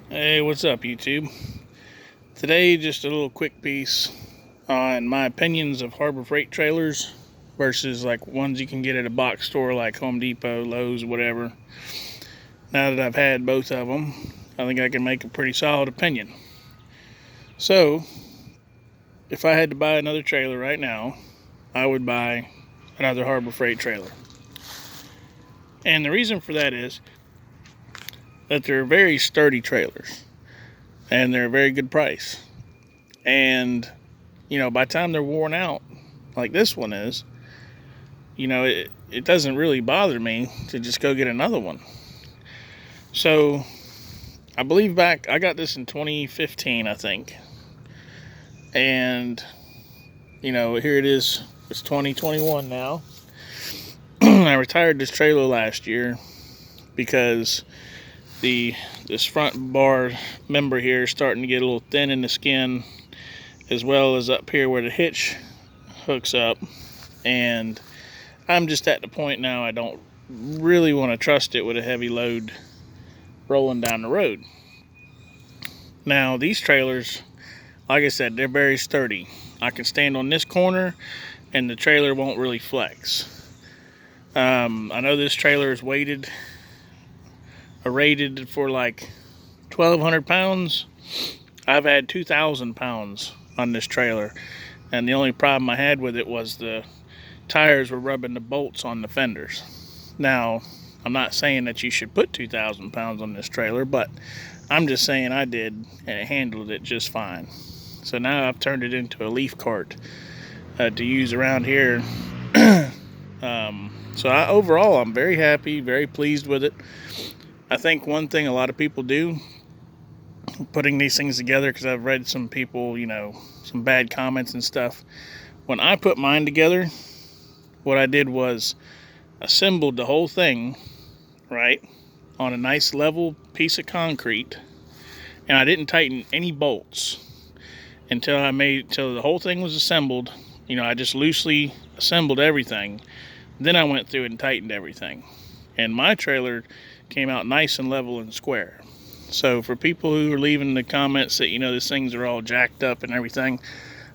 Hey, what's up, YouTube? Today, just a little quick piece on my opinions of Harbor Freight trailers versus like ones you can get at a box store like Home Depot, Lowe's, whatever. Now that I've had both of them, I think I can make a pretty solid opinion. So, if I had to buy another trailer right now, I would buy another Harbor Freight trailer. And the reason for that is that they're very sturdy trailers and they're a very good price. And by the time they're worn out, like this one is, it doesn't really bother me to just go get another one. So I believe I got this in 2015, I think. And, here it is. It's 2021 now. I retired this trailer last year because this front bar member here is starting to get a little thin in the skin, as well as up here where the hitch hooks up. And I'm just at the point now I don't really want to trust it with a heavy load rolling down the road. Now, these trailers, like I said, they're very sturdy. I can stand on this corner and the trailer won't really flex. I know this trailer is rated for like 1,200 pounds. I've had 2,000 pounds on this trailer, and the only problem I had with it was the tires were rubbing the bolts on the fenders. Now, I'm not saying that you should put 2,000 pounds on this trailer, but I'm just saying I did, and it handled it just fine. So now I've turned it into a leaf cart to use around here. Overall, I'm very happy, very pleased with it. I think one thing a lot of people do, putting these things together, because I've read some people, some bad comments and stuff. When I put mine together, what I did was assembled the whole thing, right, on a nice level piece of concrete, and I didn't tighten any bolts until the whole thing was assembled. I just loosely assembled everything. Then I went through and tightened everything. And my trailer came out nice and level and square. So for people who are leaving the comments that, these things are all jacked up and everything,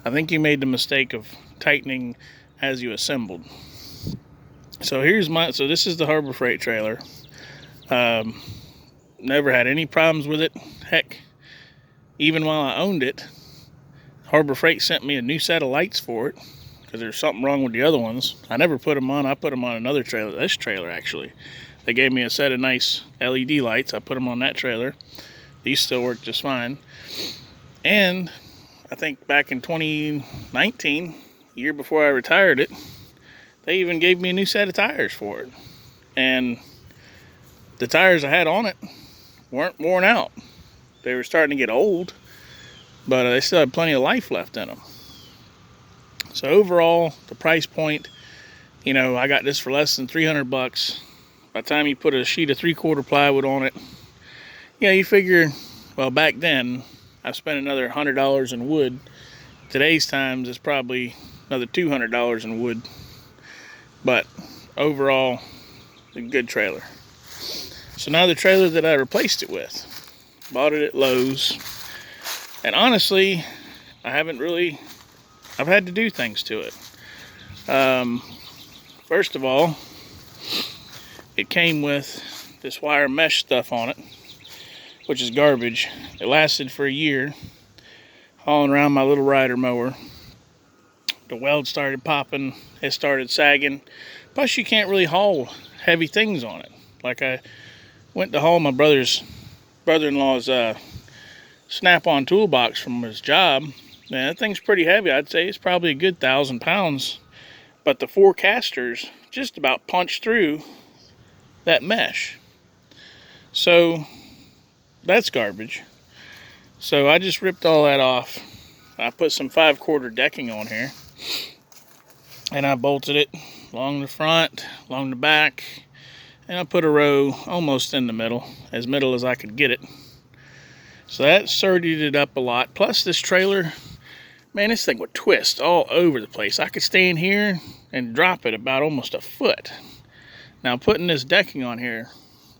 I think you made the mistake of tightening as you assembled. So this is the Harbor Freight trailer. Never had any problems with it. Heck, even while I owned it, Harbor Freight sent me a new set of lights for it because there's something wrong with the other ones. I never put them on. I put them on another trailer. This trailer, actually. They gave me a set of nice LED lights. I put them on that trailer. These still work just fine. And I think back in 2019, the year before I retired it, they even gave me a new set of tires for it. And the tires I had on it weren't worn out. They were starting to get old, but they still had plenty of life left in them. So overall, the price point, I got this for less than $300. By the time you put a sheet of 3/4 plywood on it, you figure, well, back then, I spent another $100 in wood. Today's times, it's probably another $200 in wood. But overall, a good trailer. So now the trailer that I replaced it with, bought it at Lowe's. And honestly, I've had to do things to it. First of all, it came with this wire mesh stuff on it, which is garbage. It lasted for a year, hauling around my little rider mower. The weld started popping, it started sagging. Plus, you can't really haul heavy things on it. Like I went to haul my brother-in-law's Snap-on toolbox from his job. Man, that thing's pretty heavy. I'd say it's probably a good 1,000 pounds. But the 4 casters just about punched through that mesh. So that's garbage. So I just ripped all that off. I put some 5/4 decking on here. And I bolted it along the front, along the back. And I put a row almost in the middle as I could get it. So that sturdied it up a lot. Plus this trailer, man, this thing would twist all over the place. I could stand here and drop it about almost a foot. Now putting this decking on here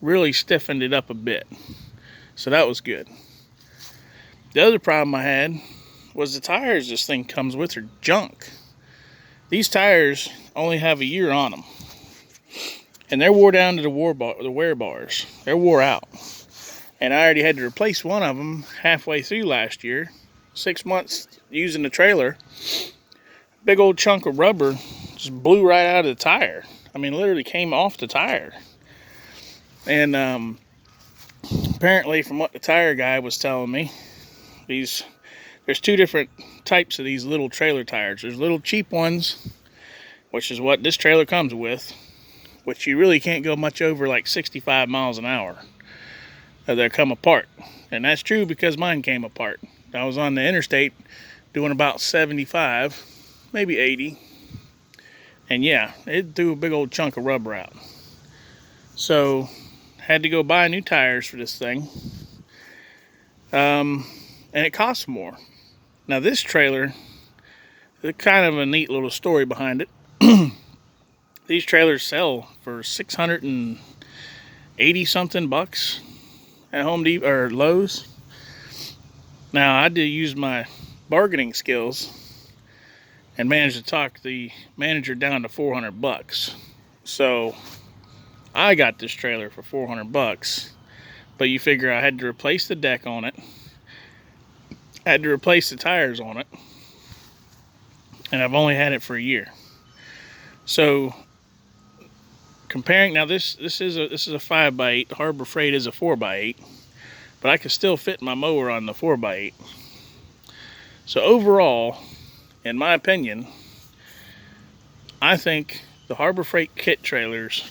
really stiffened it up a bit. So that was good. The other problem I had was the tires this thing comes with are junk. These tires only have a year on them. And they're wore down to the wear bars. They're wore out. And I already had to replace one of them halfway through last year. 6 months using the trailer. Big old chunk of rubber just blew right out of the tire. I mean, literally came off the tire. And apparently, from what the tire guy was telling me, there's two different types of these little trailer tires. There's little cheap ones, which is what this trailer comes with, which you really can't go much over like 65 miles an hour. They come apart. And that's true because mine came apart. I was on the interstate doing about 75, maybe 80. And yeah, it threw a big old chunk of rubber out. So, had to go buy new tires for this thing. And it costs more. Now this trailer, there's kind of a neat little story behind it. These trailers sell for $680 something bucks at Home Depot or Lowe's. Now I did use my bargaining skills and managed to talk the manager down to 400 bucks. So I got this trailer for 400 bucks, but you figure I had to replace the deck on it. I had to replace the tires on it, and I've only had it for a year. So comparing, now this is a 5x8. Harbor Freight is a 4x8, but I could still fit my mower on the 4x8. So overall, in my opinion, I think the Harbor Freight kit trailers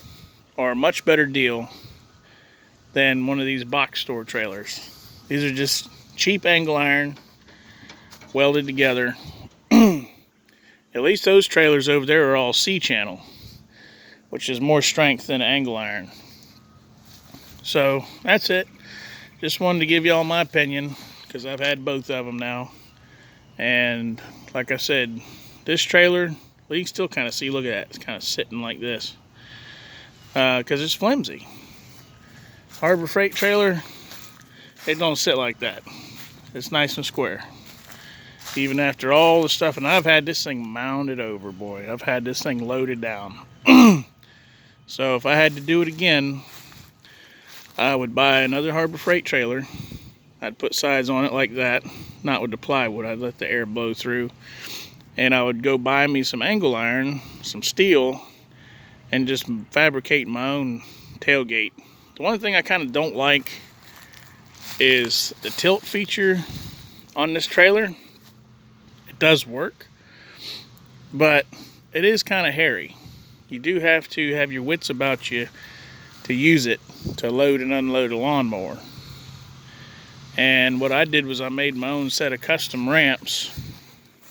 are a much better deal than one of these box store trailers. These are just cheap angle iron welded together. At least those trailers over there are all C-channel, which is more strength than angle iron. So that's it. Just wanted to give y'all my opinion because I've had both of them now. And like I said, this trailer, well, you can still kind of see, look at that, it's kind of sitting like this because it's flimsy. Harbor Freight trailer, it don't sit like that. It's nice and square. Even after all the stuff, and I've had this thing mounted over, boy. I've had this thing loaded down. So if I had to do it again, I would buy another Harbor Freight trailer. I'd put sides on it like that, not with the plywood. I'd let the air blow through. And I would go buy me some angle iron, some steel, and just fabricate my own tailgate. The one thing I kind of don't like is the tilt feature on this trailer. It does work, but it is kind of hairy. You do have to have your wits about you to use it to load and unload a lawnmower. And what I did was I made my own set of custom ramps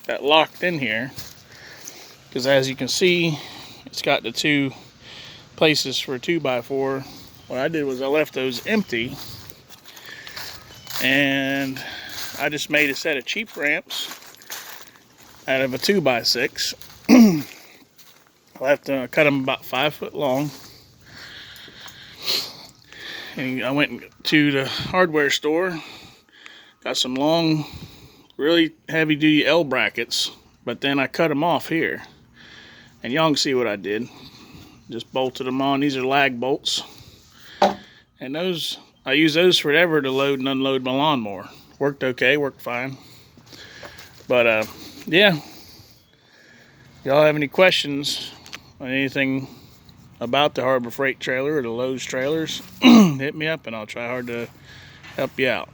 that locked in here, because as you can see, it's got the two places for a 2x4. What I did was I left those empty, and I just made a set of cheap ramps out of a 2x6. I have to cut them about 5 foot long. And I went to the hardware store, got some long, really heavy duty L brackets, but then I cut them off here. And y'all can see what I did. Just bolted them on. These are lag bolts. And those, I use those forever to load and unload my lawnmower. Worked okay, worked fine. But yeah, y'all have any questions on anything about the Harbor Freight trailer or the Lowe's trailers, hit me up and I'll try hard to help you out.